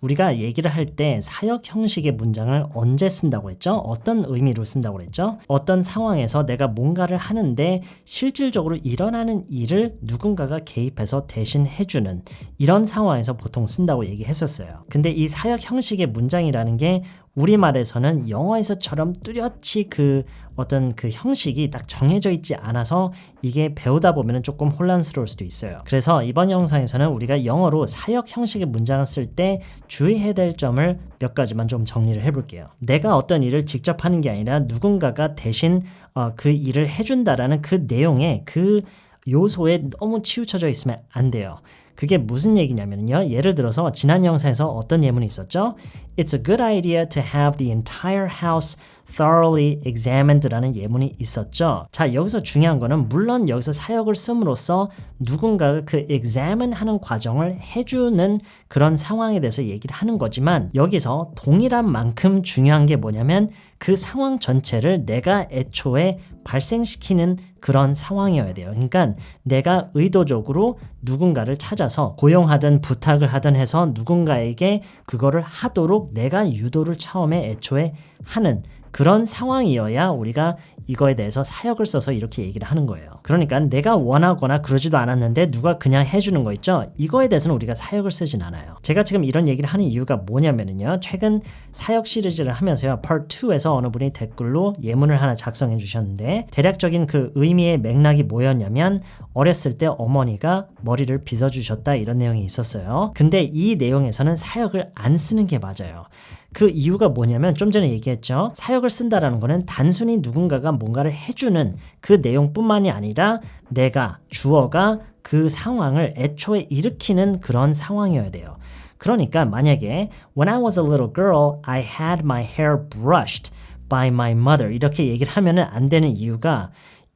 우리가 얘기를 할 때 사역 형식의 문장을 언제 쓴다고 했죠? 어떤 의미로 쓴다고 했죠? 어떤 상황에서 내가 뭔가를 하는데 실질적으로 일어나는 일을 누군가가 개입해서 대신 해주는 이런 상황에서 보통 쓴다고 얘기했었어요. 근데 이 사역 형식의 문장이라는 게 우리말에서는 영어에서처럼 뚜렷이 그 어떤 그 형식이 딱 정해져 있지 않아서 이게 배우다 보면 조금 혼란스러울 수도 있어요. 그래서 이번 영상에서는 우리가 영어로 사역 형식의 문장을 쓸 때 주의해야 될 점을 몇 가지만 좀 정리를 해볼게요. 내가 어떤 일을 직접 하는 게 아니라 누군가가 대신 그 일을 해준다라는 그 내용에 그 요소에 너무 치우쳐져 있으면 안 돼요. 그게 무슨 얘기냐면요. 예를 들어서 지난 영상에서 어떤 예문이 있었죠? It's a good idea to have the entire house thoroughly examined 라는 예문이 있었죠. 자, 여기서 중요한 거는 물론 여기서 사역을 씀으로써 누군가가 그 examine 하는 과정을 해주는 그런 상황에 대해서 얘기를 하는 거지만 여기서 동일한 만큼 중요한 게 뭐냐면 그 상황 전체를 내가 애초에 발생시키는 그런 상황이어야 돼요. 그러니까 내가 의도적으로 누군가를 찾아서 고용하든 부탁을 하든 해서 누군가에게 그거를 하도록 내가 유도를 처음에 애초에 하는 그런 상황이어야 우리가 이거에 대해서 사역을 써서 이렇게 얘기를 하는 거예요. 그러니까 내가 원하거나 그러지도 않았는데 누가 그냥 해주는 거 있죠? 이거에 대해서는 우리가 사역을 쓰진 않아요. 제가 지금 이런 얘기를 하는 이유가 뭐냐면요. 최근 사역 시리즈를 하면서요. Part 2에서 어느 분이 댓글로 예문을 하나 작성해 주셨는데 대략적인 그 의미의 맥락이 뭐였냐면 어렸을 때 어머니가 머리를 빗어주셨다 이런 내용이 있었어요. 근데 이 내용에서는 사역을 안 쓰는 게 맞아요. 그 이유가 뭐냐면 좀 전에 얘기했죠. 사역을 쓴다라는 거는 단순히 누군가가 뭔가를 해주는 그 내용뿐만이 아니라 내가 주어가 그 상황을 애초에 일으키는 그런 상황이어야 돼요. 그러니까 만약에 When I was a little girl, I had my hair brushed by my mother 이렇게 얘기를 하면은 안 되는 이유가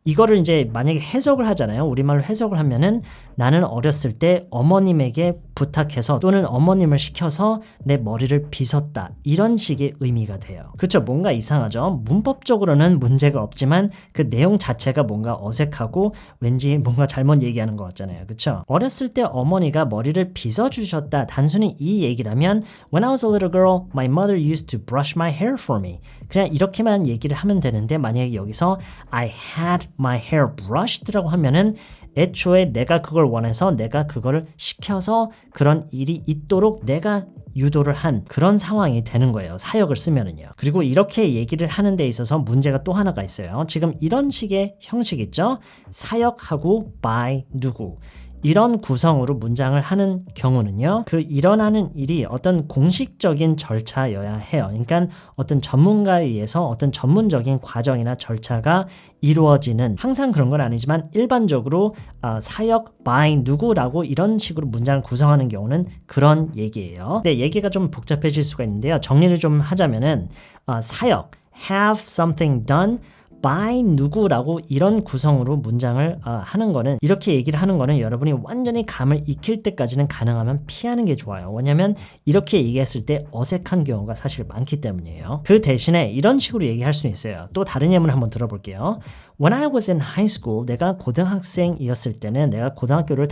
이거를 이제 만약에 해석을 하잖아요. 우리말로 해석을 하면은 나는 어렸을 때 어머님에게 부탁해서 또는 어머님을 시켜서 내 머리를 빗었다. 이런 식의 의미가 돼요. 그렇죠? 뭔가 이상하죠? 문법적으로는 문제가 없지만 그 내용 자체가 뭔가 어색하고 왠지 뭔가 잘못 얘기하는 것 같잖아요. 그렇죠? 어렸을 때 어머니가 머리를 빗어주셨다. 단순히 이 얘기라면 When I was a little girl, my mother used to brush my hair for me. 그냥 이렇게만 얘기를 하면 되는데 만약에 여기서 I had my hair brushed라고 하면은 애초에 내가 그걸 원해서 내가 그거를 시켜서 그런 일이 있도록 내가 유도를 한 그런 상황이 되는 거예요. 사역을 쓰면은요. 그리고 이렇게 얘기를 하는 데 있어서 문제가 또 하나가 있어요. 지금 이런 식의 형식 있죠? 사역하고 by 누구 이런 구성으로 문장을 하는 경우는요. 그 일어나는 일이 어떤 공식적인 절차여야 해요. 그러니까 어떤 전문가에 의해서 어떤 전문적인 과정이나 절차가 이루어지는 항상 그런 건 아니지만 일반적으로 사역 by 누구라고 이런 식으로 문장을 구성하는 경우는 그런 얘기예요. 근데 얘기가 좀 복잡해질 수가 있는데요. 정리를 좀 하자면은 사역 have something done by 누구라고 이런 구성으로 문장을 하는 거는 이렇게 얘기를 하는 거는 여러분이 완전히 감을 익힐 때까지는 가능하면 피하는 게 좋아요. 왜냐면 이렇게 얘기했을 때 어색한 경우가 사실 많기 때문이에요. 그 대신에 이런 식으로 얘기할 수는 있어요. 또 다른 예문 한번 들어볼게요. When I was in high school, 내가 고등학생이었을 때는 내가 고등학교를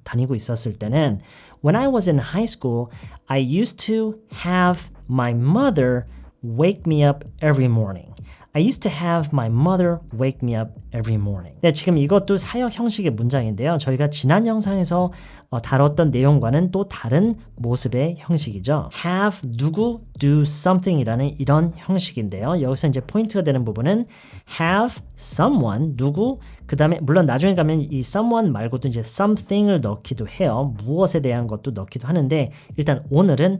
다니고 있었을 때는 When I was in high school, I used to have my mother wake me up every morning. I used to have my mother wake me up every morning. 네, 지금 이것도 사역 형식의 문장인데요. 저희가 지난 영상에서 다뤘던 내용과는 또 다른 모습의 형식이죠. have 누구 do something이라는 이런 형식인데요. 여기서 이제 포인트가 되는 부분은 have someone 누구 그 다음에 물론 나중에 가면 이 someone 말고도 이제 something을 넣기도 해요. 무엇에 대한 것도 넣기도 하는데 일단 오늘은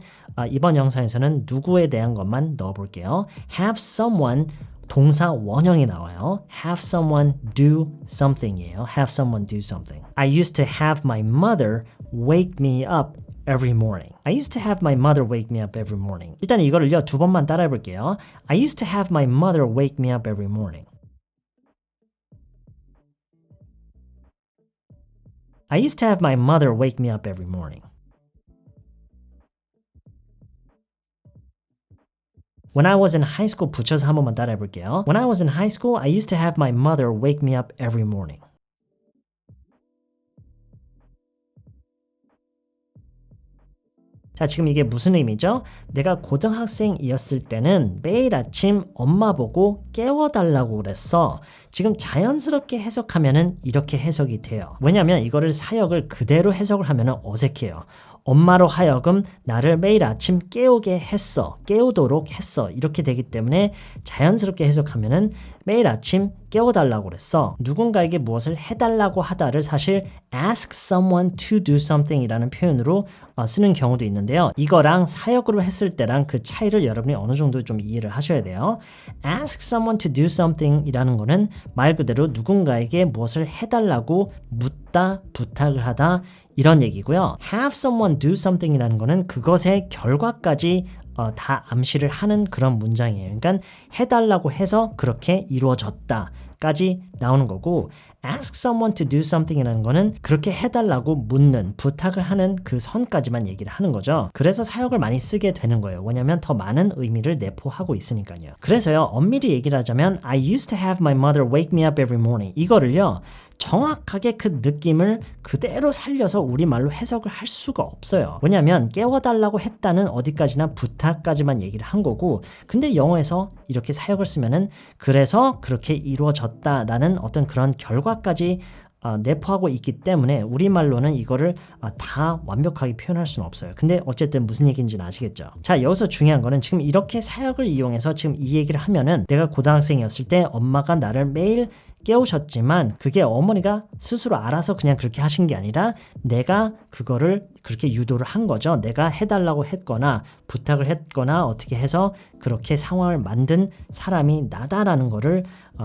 이번 영상에서는 누구에 대한 것만 넣어볼게요. have someone 동사 원형이 나와요. have someone do something이에요. have someone do something. I used to have my mother wake me up every morning. I used to have my mother wake me up every morning. 일단 이거를요 두 번만 따라해 볼게요. I used to have my mother wake me up every morning. I used to have my mother wake me up every morning. When I was in high school 붙여서 한 번만 따라해 볼게요. When I was in high school, I used to have my mother wake me up every morning. 자, 지금 이게 무슨 의미죠? 내가 고등학생이었을 때는 매일 아침 엄마 보고 깨워달라고 그랬어. 지금 자연스럽게 해석하면은 이렇게 해석이 돼요. 왜냐면 이거를 사역을 그대로 해석을 하면은 어색해요. 엄마로 하여금 나를 매일 아침 깨우게 했어. 깨우도록 했어. 이렇게 되기 때문에 자연스럽게 해석하면은 매일 아침 깨워달라고 그랬어. 누군가에게 무엇을 해달라고 하다를 사실 ask someone to do something 이라는 표현으로 쓰는 경우도 있는데요. 이거랑 사역으로 했을 때랑 그 차이를 여러분이 어느 정도 좀 이해를 하셔야 돼요. ask someone to do something 이라는 거는 말 그대로 누군가에게 무엇을 해달라고 묻다, 부탁을 하다 이런 얘기고요. have someone do something 이라는 거는 그것의 결과까지 다 암시를 하는 그런 문장이에요. 그러니까 해달라고 해서 그렇게 이루어졌다 까지 나오는 거고 ask someone to do something 이라는 거는 그렇게 해달라고 묻는, 부탁을 하는 그 선까지만 얘기를 하는 거죠. 그래서 사역을 많이 쓰게 되는 거예요. 왜냐면 더 많은 의미를 내포하고 있으니까요. 그래서요, 엄밀히 얘기를 하자면 I used to have my mother wake me up every morning 이거를요 정확하게 그 느낌을 그대로 살려서 우리말로 해석을 할 수가 없어요. 왜냐면 깨워달라고 했다는 어디까지나 부탁까지만 얘기를 한 거고 근데 영어에서 이렇게 사역을 쓰면은 그래서 그렇게 이루어졌다라는 어떤 그런 결과까지 내포하고 있기 때문에 우리말로는 이거를 다 완벽하게 표현할 수는 없어요. 근데 어쨌든 무슨 얘기인지는 아시겠죠? 자, 여기서 중요한 거는 지금 이렇게 사역을 이용해서 지금 이 얘기를 하면은 내가 고등학생이었을 때 엄마가 나를 매일 깨우셨지만 그게 어머니가 스스로 알아서 그냥 그렇게 하신 게 아니라 내가 그거를 그렇게 유도를 한 거죠. 내가 해달라고 했거나 부탁을 했거나 어떻게 해서 그렇게 상황을 만든 사람이 나다라는 거를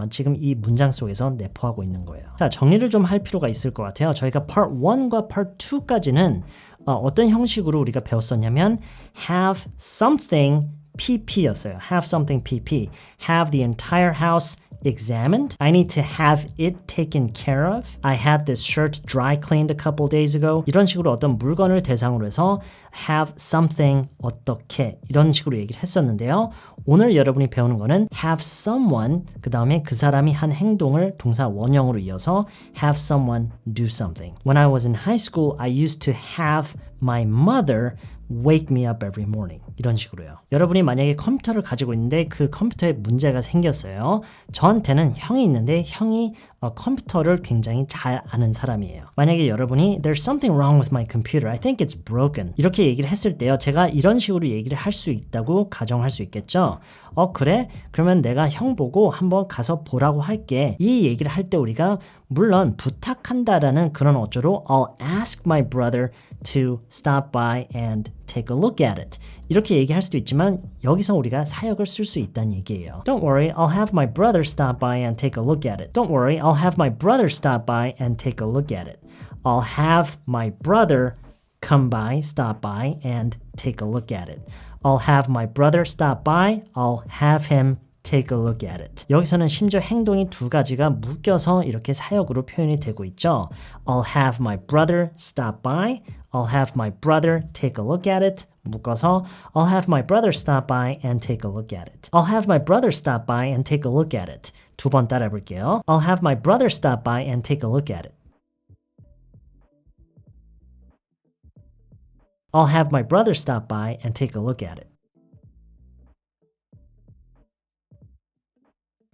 지금 이 문장 속에서 내포하고 있는 거예요. 자, 정리를 좀 할 필요가 있을 것 같아요. 저희가 Part 1과 Part 2까지는 어떤 형식으로 우리가 배웠었냐면 have something pp였어요. have something pp. have the entire house examined. I need to have it taken care of. I had this shirt dry cleaned a couple days ago. 이런 식으로 어떤 물건을 대상으로 해서 have something 어떻게 이런 식으로 얘기를 했었는데요. 오늘 여러분이 배우는 거는 have someone 그 다음에 그 사람이 한 행동을 동사 원형으로 이어서 have someone do something. When I was in high school, I used to have my mother wake me up every morning. 이런 식으로요. 여러분이 만약에 컴퓨터를 가지고 있는데 그 컴퓨터에 문제가 생겼어요. 저한테는 형이 있는데 형이 컴퓨터를 굉장히 잘 아는 사람이에요. 만약에 여러분이 There's something wrong with my computer. I think it's broken. 이렇게 얘기를 했을 때요. 제가 이런 식으로 얘기를 할 수 있다고 가정할 수 있겠죠. 그래? 그러면 내가 형 보고 한번 가서 보라고 할게. 이 얘기를 할 때 우리가 물론 부탁한다라는 그런 어조로 I'll ask my brother to stop by and take a look at it. 이렇게 얘기할 수도 있지만 여기서 우리가 사역을 쓸 수 있다는 얘기예요. Don't worry, I'll have my brother stop by and take a look at it. Don't worry, I'll have my brother stop by and take a look at it. I'll have my brother come by, stop by and take a look at it. I'll have my brother stop by, I'll have him take a look at it. 여기서는 심지어 행동이 두 가지가 묶여서 이렇게 사역으로 표현이 되고 있죠. I'll have my brother stop by, I'll have my brother take a look at it. 묶어서 I'll have my brother stop by and take a look at it. I'll have my brother stop by and take a look at it. 두 번 따라해 볼게요. I'll have my brother stop by and take a look at it. I'll have my brother stop by and take a look at it.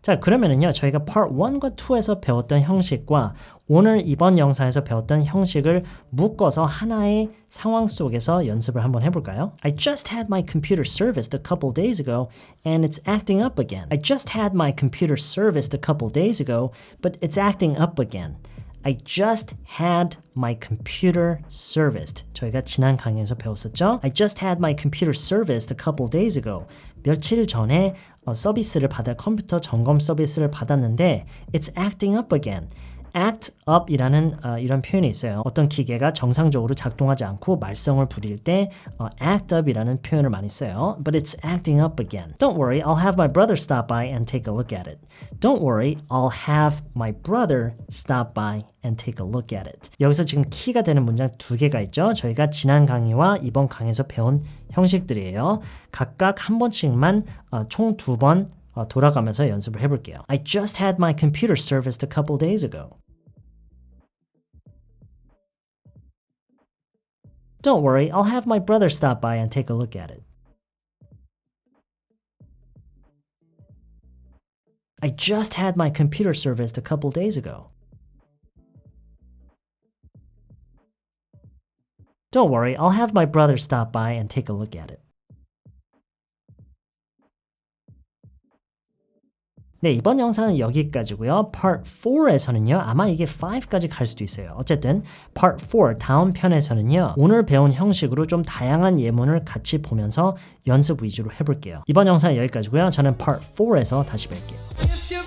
자, 그러면은요, 저희가 Part 1과 2에서 배웠던 형식과 오늘 이번 영상에서 배웠던 형식을 묶어서 하나의 상황 속에서 연습을 한번 해볼까요? I just had my computer serviced a couple days ago and it's acting up again. I just had my computer serviced a couple days ago, but it's acting up again. I just had my computer serviced. 저희가 지난 강의에서 배웠었죠? I just had my computer serviced a couple days ago. 며칠 전에 서비스를 컴퓨터 점검 서비스를 받았는데 It's acting up again. act up이라는 이런 표현이 있어요. 어떤 기계가 정상적으로 작동하지 않고 말썽을 부릴 때 act up이라는 표현을 많이 써요. But it's acting up again. Don't worry, I'll have my brother stop by and take a look at it. Don't worry, I'll have my brother stop by and take a look at it. 여기서 지금 키가 되는 문장 두 개가 있죠. 저희가 지난 강의와 이번 강의에서 배운 형식들이에요. 각각 한 번씩만 총 두 번 돌아가면서 연습을 해볼게요. I just had my computer serviced a couple days ago. Don't worry, I'll have my brother stop by and take a look at it. I just had my computer serviced a couple days ago. Don't worry, I'll have my brother stop by and take a look at it. 네, 이번 영상은 여기까지고요. Part 4에서는요. 아마 이게 5까지 갈 수도 있어요. 어쨌든 Part 4 다음 편에서는요. 오늘 배운 형식으로 좀 다양한 예문을 같이 보면서 연습 위주로 해볼게요. 이번 영상은 여기까지고요. 저는 Part 4에서 다시 뵐게요.